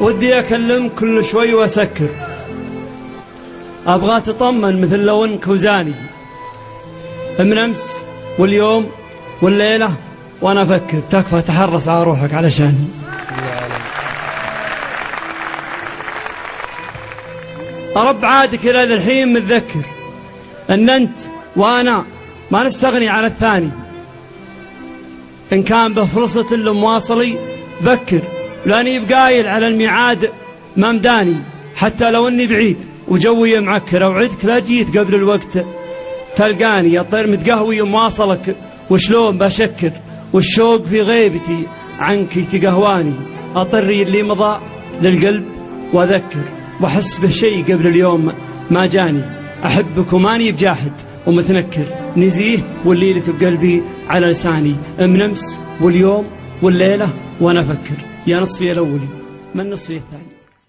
ودي أكلم كل شوي وأسكر، أبغى تطمن مثل لو إنك وزاني، من أمس واليوم والليلة وأنا أفكر، تكفى تحرص على روحك علشاني. رب عادك إلى الحين متذكر أن أنت وأنا ما نستغني عن الثاني، إن كان بفرصة المواصلي بكر، لأني بقايل على الميعاد ما مداني، حتى لو أني بعيد وجوي معكر، أوعدك لا جيت قبل الوقت تلقاني، أطير متقهوي مواصلك وشلون بشكر، والشوق في غيبتي عنك تقهواني، أطري اللي مضى للقلب وأذكر، وأحس بشيء قبل اليوم ما جاني، أحبك وماني بجاحد ومتنكر، نزيه واللي لك بقلبي على لساني، من أمس واليوم والليلة وأنا أفكر، يا نصفي الأولي من نصفي الثاني.